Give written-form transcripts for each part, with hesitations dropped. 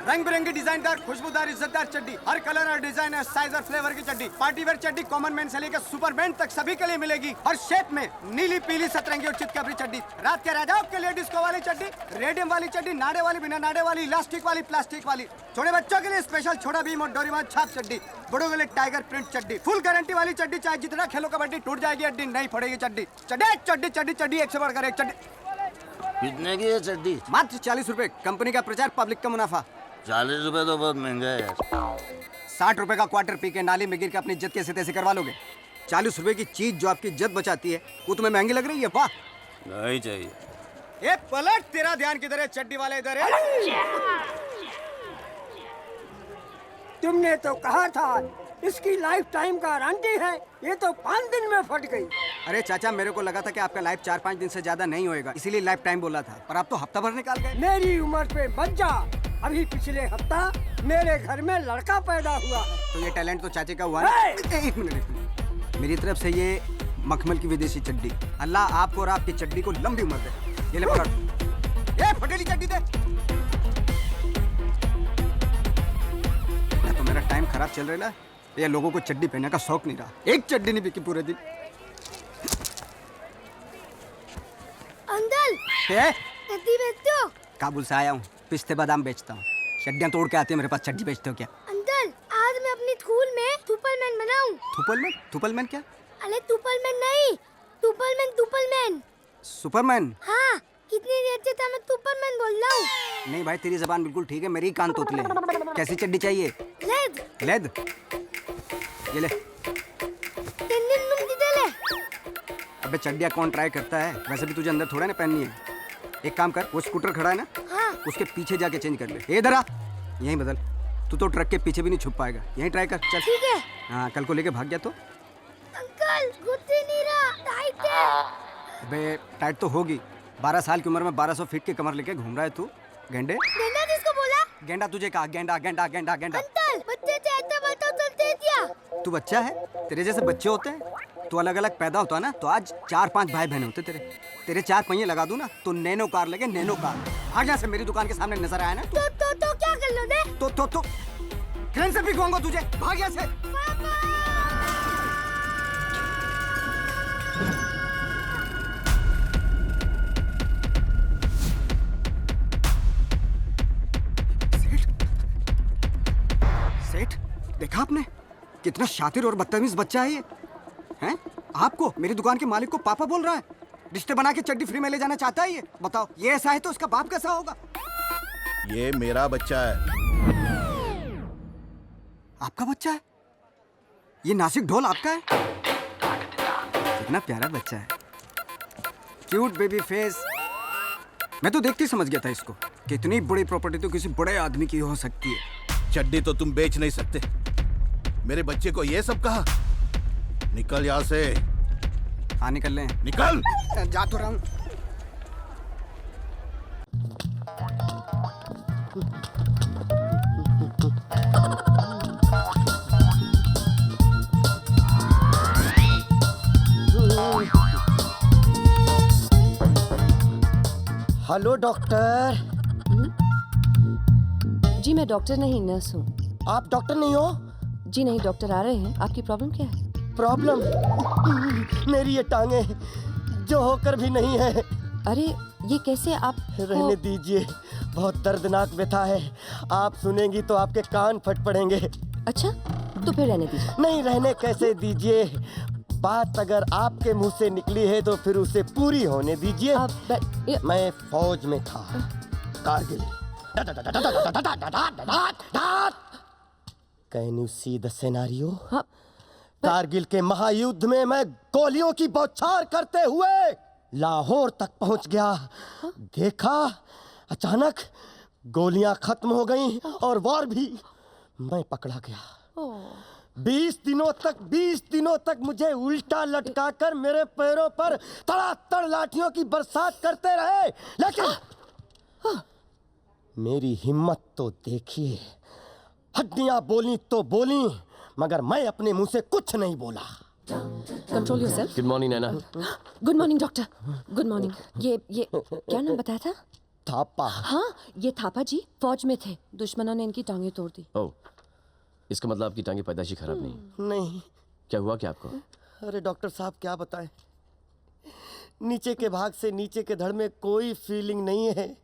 रंग बिरंगी डिजाइनदार खुशबूदार इज्जतदार चड्डी, हर कलर और डिजाइन और साइज और फ्लेवर की चड्डी, पार्टी वेयर चड्डी कॉमन मैन से लेकर सुपरमैन तक सभी के लिए मिलेगी। हर शेप में नीली पीली सतरंगी और चितकबरी चड्डी, रात के राजाओं के लिए डिस्को वाली चड्डी, रेडियम वाली चड्डी, नाड़े वाली, बिना नाड़े वाली, इलास्टिक वाली, प्लास्टिक वाली, छोटे बच्चों के लिए स्पेशल छोटा भीम और डोरेमोन छाप चड्डी, बड़ों के लिए टाइगर प्रिंट चड्डी, फुल गारंटी वाली चड्डी, चाहे जितना खेलो कबड्डी टूट जाएगी हड्डी नहीं पड़ेगी चड्डी। चड्डी चड्डी चड्डी चड्डी, एक से बढ़कर एक चड्डी। कितने की है चड्डी? मात्र 40 रुपए। कंपनी का प्रचार, पब्लिक का मुनाफा। 40 रुपए तो बहुत महंगा है यार। 60 रुपए का क्वार्टर पी के नाली में गिर के अपनी इज्जत कैसे तैसे करवा लोगे? 40 रुपए की चीज जो आपकी इज्जत बचाती है वो तुम्हें महंगी लग रही है? वाह, नहीं चाहिए। ए पलट, तेरा ध्यान किधर है? चड्डी वाले इधर है। तुमने तो कहा था इसकी लाइफ टाइम गारंटी है, ये तो 5 दिन में फट गई। अरे चाचा, मेरे को लगा था कि आपका लाइफ 4-5 दिन से ज्यादा नहीं होएगा, इसीलिए लाइफ टाइम बोला था, पर आप तो हफ्ता भर निकाल गए। मेरी उम्र पे मत जा। अभी पिछले हफ्ता मेरे घर में लड़का पैदा हुआ है। तो ये टैलेंट तो चाचे का हुआ ना? एक मिनट, मेरी तरफ से ये मखमल की विदेशी चड्डी। अल्लाह आपको और आपकी चड्डी को लंबी उम्र दे। ये ले पकड़। ए फटेली चड्डी दे। या तो मेरा टाइम खराब चल रहा है या लोगों को चड्डी पहनने का शौक नहीं रहा। एक चड्डी नहीं बिकी पूरे दिन। अंकल, चड्डी बेचते हो? काबुल से आया हूँ, पिस्ते बादाम बेचता हूँ। चड्डियाँ तोड़ के आती है मेरे पास, चड्डी बेचते हो क्या? अंकल, आज मैं अपनी स्कूल में सुपरमैन बनाऊं। थुपलमैन? थुपलमैन क्या? अरे सुपरमैन नहीं, सुपरमैन। सुपरमैन? हाँ, कितनी देर से था मैं सुपरमैन बोल रहा हूँ। नहीं भाई, तेरी जबान बिल्कुल ठीक है, मेरी कान तोतले हैं। कैसी चड्डी चाहिए? लेद। लेद? ये ले। ले। अबे चड्डियाँ कौन ट्राई करता है? वैसे भी तुझे अंदर थोड़ा ना पहननी है। एक काम कर, वो स्कूटर खड़ा है ना, हाँ। उसके पीछे जाके चेंज कर ले। इधर आ, यहीं बदल। तू तो ट्रक के पीछे भी नहीं छुप पाएगा, यहीं ट्राई कर। चल ठीक है। हाँ, कल को लेके भाग गया तो? अंकल, गुस्से नहीं रहा, टाइट है। अबे टाइट तो होगी। 12 साल की उम्र में 1200 फीट की कमर लेके घूम रहा है तू, गेंडे। गेंडा किसको बोला? गेंडा तुझे कहा, गेंडा गेंडा गेंडा गेंडा। अंकल, बच्चे से ऐसा बातों चलते क्या? तू बच्चा है? तेरे जैसे बच्चे होते हैं? तू अलग अलग पैदा होता ना तो आज 4-5 भाई बहन होते तेरे 4 पहिए लगा दूं ना तो नैनो कार लगे, नैनो कार। भाग यहाँ से, मेरी दुकान के सामने नजर आया ना तो क्या कर लो ने? तो ट्रेन से भिगवाऊंगा तुझे। भाग यहाँ से। सेठ, देखा आपने कितना शातिर और बदतमीज बच्चा है ये? हैं? आपको, मेरी दुकान के मालिक को पापा बोल रहा है। रिश्ते बना के चड्डी फ्री में ले जाना चाहता है ये? बताओ, ये ऐसा है तो उसका बाप कैसा होगा? ये मेरा बच्चा है। आपका बच्चा है? ये नासिक ढोल आपका है? कितना प्यारा बच्चा है, क्यूट बेबी फेस। मैं तो देखते ही समझ गया था इसको कि इतनी बड़ी प्रॉपर्टी तो किसी बड़े आदमी की हो सकती है। चड्डी तो तुम बेच नहीं सकते। मेरे बच्चे को ये सब कहा? निकल यहाँ से। हाँ निकल लें। निकल। जा तो रहा हूँ। Hello doctor. जी मैं डॉक्टर नहीं, नर्स हूँ। आप डॉक्टर नहीं हो? जी नहीं, डॉक्टर आ रहे हैं। आपकी प्रॉब्लम क्या है? प्रॉब्लम? मेरी ये टांगे जो होकर भी नहीं है। अरे ये कैसे? आप रहने दीजिए, बहुत दर्दनाक व्यथा है। आप सुनेंगी तो आपके कान फट पड़ेंगे। अच्छा, तो फिर रहने दीजिए। नहीं, रहने कैसे दीजिए? बात अगर आपके मुंह से निकली है तो फिर उसे पूरी होने दीजिए। मैं फौज में था, Kargil. Can you see the scenario? Kargil के महायुद्ध में मैं गोलियों की बौछार करते हुए लाहौर तक पहुंच गया। देखा, अचानक गोलियां खत्म हो गईं और वॉर भी। मैं पकड़ा गया। 20 दिनों तक मुझे उल्टा लटकाकर मेरे पैरों पर तड़ातड़ लाठियों की बरसात करते रहे। लेकिन मेरी हिम्मत तो देखिए। हड्डियां बोली तो बोली, मगर मैं अपने मुंह से कुछ नहीं बोला। Control yourself. Good morning Naina. Good morning doctor. Good morning. ये क्या नाम बताया था? थापा। हाँ, ये थापा जी फौज में थे, दुश्मनों ने इनकी टांगें तोड़ दी। ओह, इसका मतलब आपकी टांगे पैदाशी खराब नहीं। नहीं। क्या हुआ क्या आपको? अरे डॉक्टर साहब क्या बताएं, नीचे के भाग से नीचे के धड़ में कोई फीलिंग नहीं है।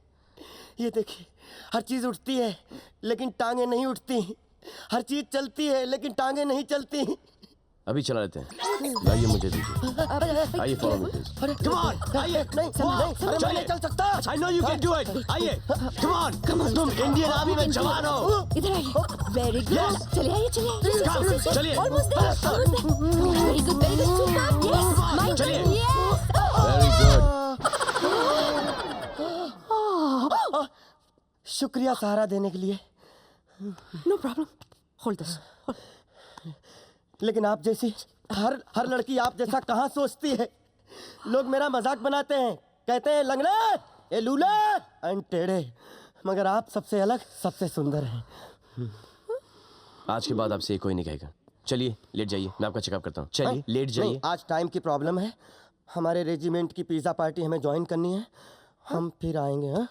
ये देखिए, हर चीज उठती है लेकिन टांगे नहीं उठती, हर चीज चलती है लेकिन टांगे नहीं चलती। अभी चला लेते हैं। लाइए मुझे दीजिए। आइए फॉलो मी प्लीज। अरे कम ऑन, आइए। नहीं नहीं, अरे मैं नहीं चल सकता। I know you can do it. आइए, कम ऑन। तुम इंडियन आर्मी में जवान हो। इधर आइए। वेरी गुड, चलिए आइए, चलिए चलिए। Almost there. Very good, super. Yes, my चलिए। यस। Very good. शुक्रिया सहारा देने के लिए। No problem, hold this. लेकिन आप जैसी हर लड़की आप जैसा कहाँ सोचती है। लोग मेरा मजाक बनाते हैं, कहते हैं लंगड़े, ये लूले, टेढ़े, मगर आप सबसे अलग, सबसे सुंदर हैं। आज के बाद आपसे ये कोई नहीं कहेगा। चलिए लेट जाइए, मैं आपका चेकअप करता हूँ। चलिए लेट नहीं, जाइए। आज टाइम की प्रॉब्लम है। हमारे रेजिमेंट की पिज्जा पार्टी हमें ज्वाइन करनी है, हम फिर आएंगे। हाँ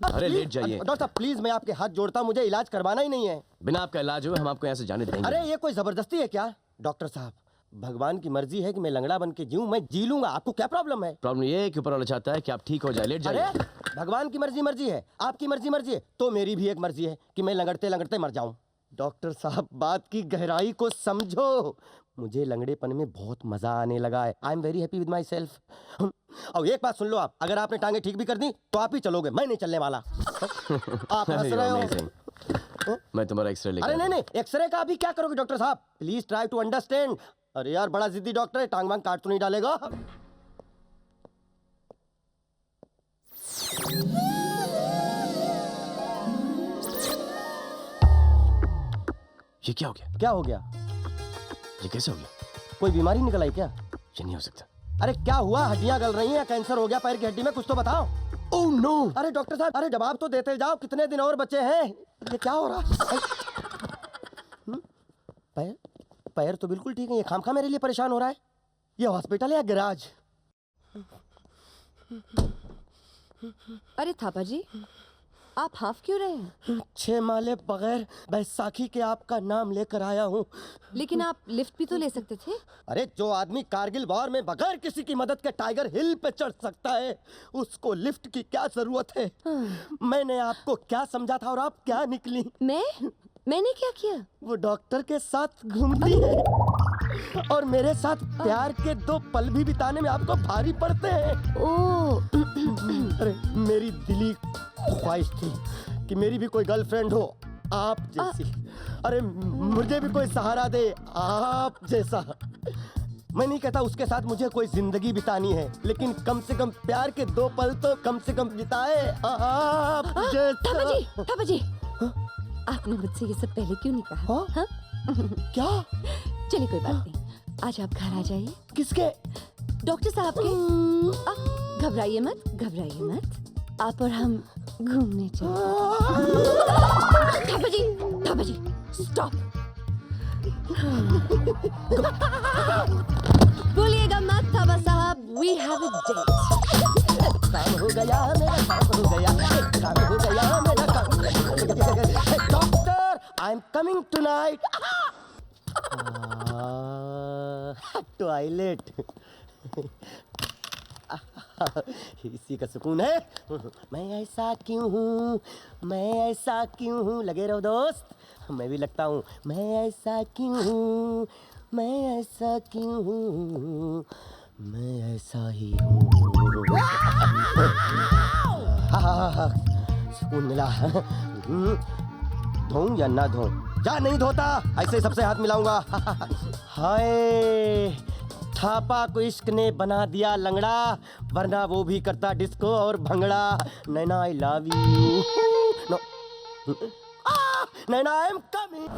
अरे लेट जाइए। डॉक्टर साहब प्लीज, मैं आपके हाथ जोड़ता हूँ, मुझे इलाज करवाना ही नहीं है। बिना आपका इलाज हुए हम आपको यहाँ से जाने देंगे। अरे ये कोई जबरदस्ती है क्या? डॉक्टर साहब, भगवान की मर्जी है कि मैं लंगड़ा बन के जीऊं, मैं जी लूंगा, आपको क्या प्रॉब्लम है? प्रॉब्लम ये है कि ऊपर वाला चाहता है कि आप ठीक हो जाए। लेट अरे जाइए। भगवान की मर्जी है, आपकी मर्जी है, तो मेरी भी एक मर्जी है कि मैं लंगड़ते लंगड़ते मर जाऊं। डॉक्टर साहब बात की गहराई को समझो, मुझे लंगड़ेपन में बहुत मजा आने लगा है। I am very happy with my self. और एक बात सुन लो आप, अगर आपने टांगे ठीक भी कर दी तो आप ही चलोगे, मैं नहीं चलने वाला। आप हंस रहे हो। मैं तुम्हारा एक्सरे लेकर अरे नहीं, एक्सरे का अभी क्या करोगे डॉक्टर साहब? Please try to understand. अरे यार बड़ा जिद्दी डॉक्टर है, टांग वांग काट तो नहीं डालेगा? ये क्या हो गया? क्या हो गया? ये कैसे हो गया? कोई बीमारी निकल आई क्या? ये नहीं हो सकता। अरे क्या हुआ? हड्डियां गल रही हैं, कैंसर हो गया पैर की हड्डी में? कुछ तो बताओ। Oh no. अरे डॉक्टर साहब, अरे जवाब तो देते जाओ, कितने दिन और बचे हैं? ये क्या हो रहा है? पैर पैर तो बिल्कुल ठीक है, ये खामखा मेरे लिए परेशान हो रहा है। ये हॉस्पिटल है या गैराज? अरे थापा जी, आप हाफ क्यों रहे हैं? 6 माले बगैर बैसाखी के आपका नाम लेकर आया हूँ। लेकिन आप लिफ्ट भी तो ले सकते थे। अरे जो आदमी कारगिल वॉर में बगैर किसी की मदद के टाइगर हिल पे चढ़ सकता है, उसको लिफ्ट की क्या जरूरत है? मैंने आपको क्या समझा था और आप क्या निकली? मैंने क्या किया? वो डॉक्टर के साथ घूमती है और मेरे साथ प्यार के 2 पल भी बिताने में आपको भारी पड़ते हैं। ओह, अरे मेरी दिली ख्वाहिश थी कि मेरी भी कोई गर्लफ्रेंड हो आप जैसी। अरे मुझे भी कोई सहारा दे आप जैसा। मैं नहीं कहता उसके साथ मुझे कोई जिंदगी बितानी है, लेकिन कम से कम प्यार के 2 पल तो कम से कम बिताए आप जैसा। थापा जी, आपने मुझसे ये सब पहले क्यों नहीं कहा? हाँ? हाँ? क्या? चलिए कोई बात नहीं, आज आप घर आ जाइए। किसके? डॉक्टर साहब के। घबराइए मत, आप और हम घूमने चले। थापा जी, स्टॉप। बोलिएगा मत थापा साहब, वी हैव अ डेट। काम हो गया मेरा, काम हो गया, काम हो गया मेरा, काम। Doctor, I am coming tonight. Toilet इसी का सुकून है। मैं ऐसा क्यों हूँ, लगे रहो दोस्त, मैं भी लगता हूँ। मैं ऐसा क्यों हूँ, मैं ऐसा ही हूँ। सुकून मिला। धोऊं या ना धोऊं? जा, नहीं धोता, ऐसे ही सबसे हाथ मिलाऊंगा। हाय, थापा को इश्क ने बना दिया लंगड़ा, वरना वो भी करता डिस्को और bhangra. Naina I love you. No, Naina I am coming.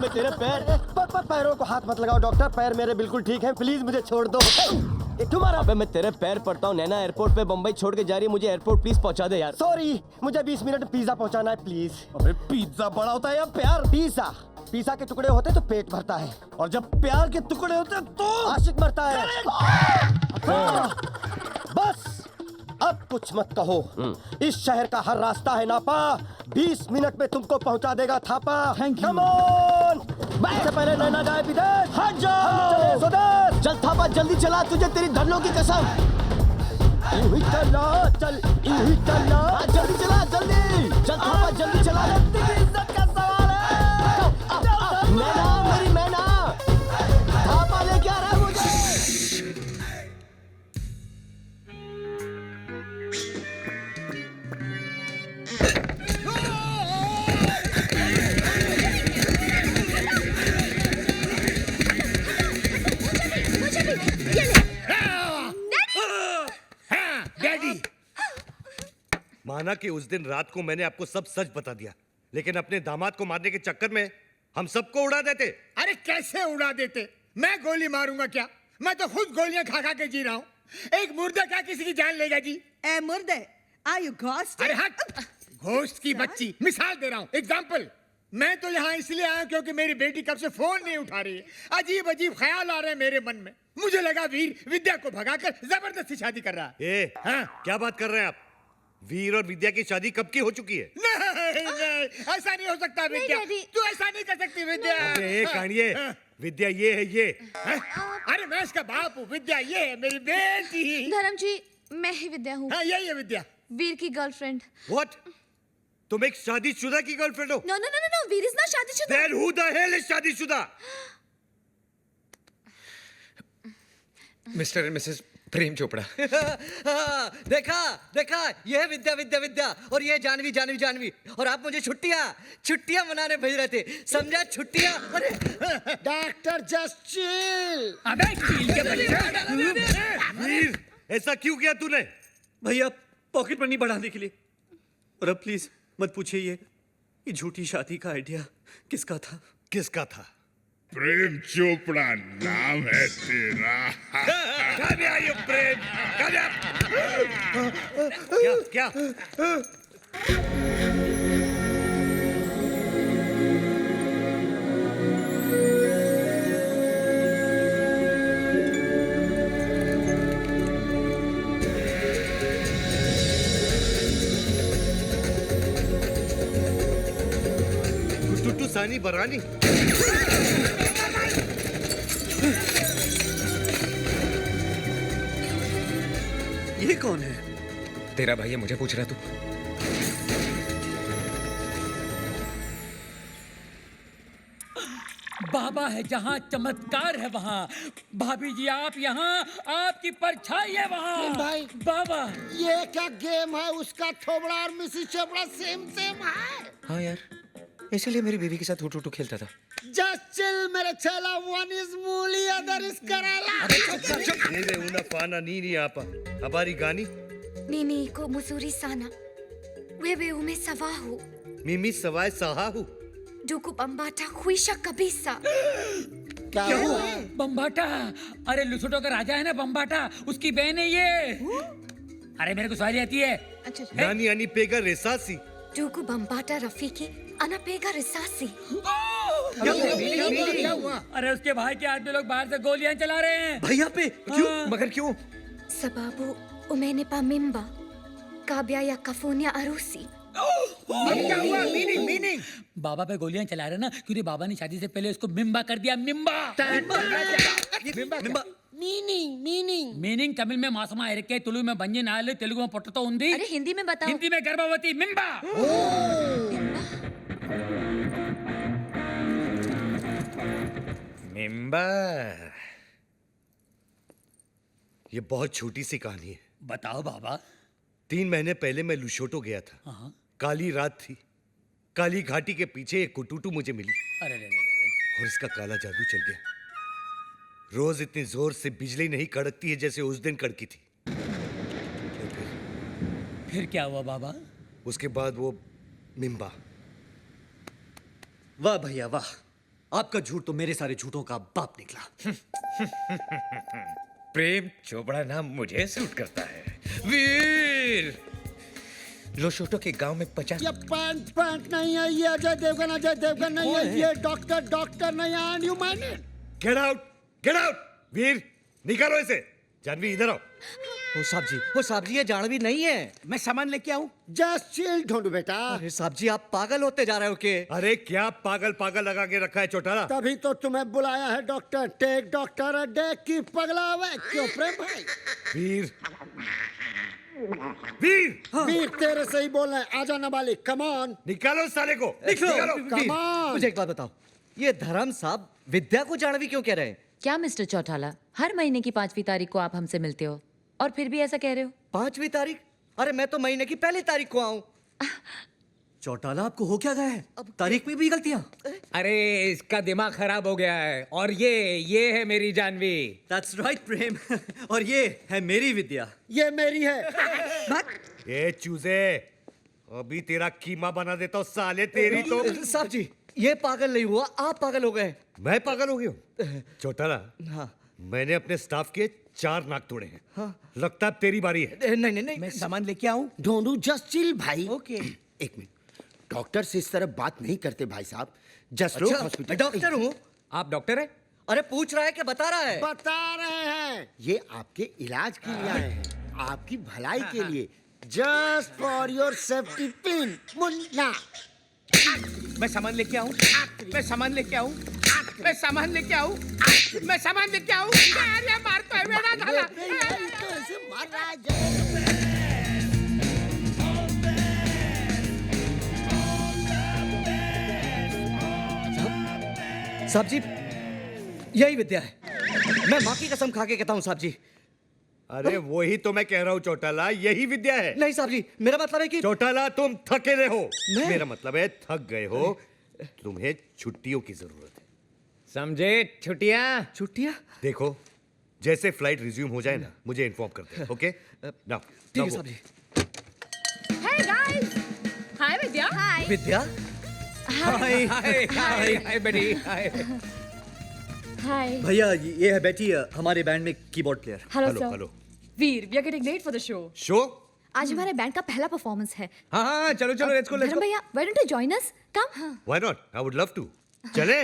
तेरे पैरों को हाथ मत लगाओ डॉक्टर, पैर मेरे बिल्कुल ठीक हैं, प्लीज मुझे छोड़ दो। ये तुम्हारा। अबे मैं तेरे पैर पड़ता हूँ, नैना एयरपोर्ट पे बम्बई छोड़ के जा रही है, मुझे एयरपोर्ट प्लीज पहुंचा दे यार। सॉरी, मुझे 20 मिनट में पिज्जा पहुंचाना है प्लीज। अबे पिज्जा बड़ा होता है या प्यार? पिज्जा के टुकड़े होते तो पेट भरता है, और जब प्यार के टुकड़े होते हैं तो आशिक मरता है। बस अब कुछ मत कहो। इस शहर का हर रास्ता है नापा, 20 मिनट में तुमको पहुंचा देगा थापा। कम ऑन, इससे पहले नैना जाए विदेश। हट जाओ। स्वदेश। चल थापा जल्दी चला, तुझे तेरी धरनों की कसम। यूं ही चला, चल यूं ही चला। जल्दी चला, जल्दी चल थापा, जल्दी चला। इज्जत का सवाल है। मैना, मेरी मैना, थापा लेके आ रहा है मुझे। डैडी, माना कि उस दिन रात को मैंने आपको सब सच बता दिया, लेकिन अपने दामाद को मारने के चक्कर में हम सबको उड़ा देते। अरे कैसे उड़ा देते? मैं गोली मारूंगा क्या? मैं तो खुद गोलियां खा खा के जी रहा हूँ। एक मुर्दा क्या किसी की जान लेगा जी? ए मुर्दे, आर यू घोस्ट? अरे हट, घोस्ट की बच्ची। मिसाल दे रहा हूँ, एग्जाम्पल। मैं तो यहाँ इसलिए आया क्योंकि मेरी बेटी कब से फोन नहीं उठा रही है। अजीब अजीब ख्याल आ रहे हैं मेरे मन में। मुझे लगा वीर विद्या को भगाकर जबरदस्ती शादी कर रहा है। हाँ? क्या बात कर रहे हैं आप? वीर और विद्या की शादी कब की हो चुकी है? नहीं, ऐसा नहीं हो सकता विद्या। तू ऐसा नहीं कर सकती विद्या। अरे कानिए, विद्या ये है ये। अरे मैं इसका बाप हूँ, विद्या ये है मेरी बेटी। धर्म जी, मैं ही विद्या हूँ। हाँ यही है विद्या, वीर की गर्लफ्रेंड। What? तुम एक शादीशुदा की गर्लफ्रेंड हो? No no no no, Veer is not शादीशुदा। Then who the hell is शादीशुदा? Mr and Mrs Prem Chopra. देखा देखा, ये है विद्या विद्या विद्या, और ये जानवी जानवी जानवी। और आप मुझे छुट्टियां मनाने भेज रहे थे, समझा? छुट्टियां। अरे डॉक्टर जस्ट चिल। अबे चिल के बच्चे। वीर, ऐसा क्यों किया तूने? भैया पॉकेट मनी बढ़ाने के लिए। और अब प्लीज मत पूछिए ये झूठी शादी का आइडिया किसका था? किसका था? प्रेम चोपड़ा नाम है तेरा। ये प्रेम क्या? टुटू सानी बरानी। ये कौन है? तेरा भाई है, मुझे पूछ रहा तू? बाबा है जहाँ चमत्कार है वहाँ। भाभी जी आप यहाँ, आपकी परछाई है वहाँ। भाई बाबा, ये क्या गेम है? उसका थोबड़ा और मिसिस चोपड़ा सेम है। हाँ यार, इसीलिए मेरी बीवी के साथ हुटू खेलता था। जस्ट चिल मेरे चेला, वन इज मूली अदर इज कराला। ये una fana nini apa. Habari gani? Mimi ko musuri sana. Wewe umesawahu. Mimi sawai sahahu. Duku bambata huisha kabisa. क्या हुआ? बम्बाटा। अरे लुसोटो का राजा है ना बम्बाटा, उसकी बहन है ये। अरे मेरे को सवारी आती है। Nani ani pega resasi. Duku bambata rafiki ana pega risasi. क्या हुआ? अरे उसके भाई के आदमी लोग बाहर से गोलियां चला रहे हैं। भैया पे क्यों? मगर क्यों? Sababu umenipa mimba. Kabya ya kafunya arusi. क्या हुआ? मीनिंग। बाबा पे गोलियां चला रहे ना, क्योंकि बाबा ने शादी से पहले उसको मिम्बा कर दिया। मिम्बा मीनिंग तमिल में मासमा इरके, तुलु में बंजे नाले, तेलुगु में पोटतो उंदी। अरे हिंदी में बताओ। हिंदी में गर्भवती मिम्बा। मिम्बा। ये बहुत छोटी सी कहानी है। बताओ बाबा। 3 महीने पहले मैं लुशोटो गया था। काली रात थी। काली घाटी के पीछे एक कुटुटू मुझे मिली। अरे और इसका काला जादू चल गया। रोज इतनी जोर से बिजली नहीं कड़कती है जैसे उस दिन कड़की थी। फिर क्या हुआ बाबा? उसके बाद वो मिम्बा। वाह भैया वाह, आपका झूठ तो मेरे सारे झूठों का बाप निकला। प्रेम चोपड़ा नाम मुझे सूट करता है। वीर लोशोटो के गांव में 50 ये पैंट नहीं है, ये अजय देवगन नहीं है, ये डॉक्टर नहीं है, and you mind it. Get out Veer, निकालो इसे। जानवी इधर आओ। वो साहब जी ये जानवी नहीं है। मैं सामान लेके आऊं? जस्ट चिल ढूंढू बेटा। अरे साहब जी आप पागल होते जा रहे हो के? अरे क्या पागल लगा के रखा है चौटाला? तभी तो तुम्हें बुलाया है doctor. Take doctor a day की पगला हुआ है। क्यों प्रेम भाई? वीर तेरे से ही बोल रहे हैं। आजा नाबालिग, कम ऑन। निकालो साले को। Come on. मुझे एक बात बताओ, ये धर्म साहब विद्या को जानवी क्यों कह रहे हैं? क्या मिस्टर चौटाला, हर महीने की 5वीं तारीख को आप हमसे मिलते हो और फिर भी ऐसा कह रहे हो? 5वीं तारीख? अरे मैं तो महीने की पहली तारीख को आऊं। चौटाला आपको हो क्या गया है? तारीख में भी गलतियां? अरे इसका दिमाग खराब हो गया है। और ये है मेरी जानवी। That's right, प्रेम। और ये है मेरी विद्या। ये मेरी है। ये चूजे, अभी तेरा कीमा बना देता हूँ साले। तेरी तो। साहब जी ये पागल नहीं हुआ, आप पागल हो गए। मैं पागल हो गया हूँ? चौटाला, हाँ मैंने अपने स्टाफ के 4 नाक तोड़े हैं। हाँ। लगता है अब तेरी बारी है। नहीं मैं सामान लेके आऊं? ढूंढू? जस्ट चिल भाई। ओके। एक मिनट, डॉक्टर से इस तरह बात नहीं करते भाई साहब। जस्ट अच्छा, हॉस्पिटल। डॉक्टर हूँ। आप डॉक्टर हैं? अरे पूछ रहा है कि बता रहा है? बता रहे हैं। ये आपके इलाज के लिए आए हैं, आपकी भलाई के लिए। Just for your safety pin. Munna, मैं सामान लेके आऊं? मैं सामान लेके आऊं? मैं सामान लेके आऊं? मैं सामान लेके आऊं? अरे मार तो है मेरा झाला। तो ऐसे मार रहा है। साहब जी यही विद्या है। मैं माँ की कसम खा के कहता हूँ साहब जी। अरे वही तो मैं कह रहा हूँ चौटाला, यही विद्या है। नहीं साहब जी, मेरा मतलब है कि चौटाला तुम थके रहे हो। मैं? मेरा मतलब है थक गए हो, तुम्हें छुट्टियों की जरूरत है। समझे? छुट्टियां? देखो, जैसे फ्लाइट रिज्यूम हो जाए ना, मुझे इन्फॉर्म कर दे। ओके? नाउ ठीक है साहब जी। Hey guys! Hi विद्या। Hi. विद्या? हाय बेटी, हाय। Hi. भैया ये है बेटी, हमारे बैंड में keyboard player. Hello hello sir. Hello. Veer, we are getting late for the show. Show? आज हमारे बैंड का पहला परफॉर्मेंस है। हाँ चलो लेट्स गो। धर्म भैया, why don't you join us? Come. Why not? I would love to. चलें?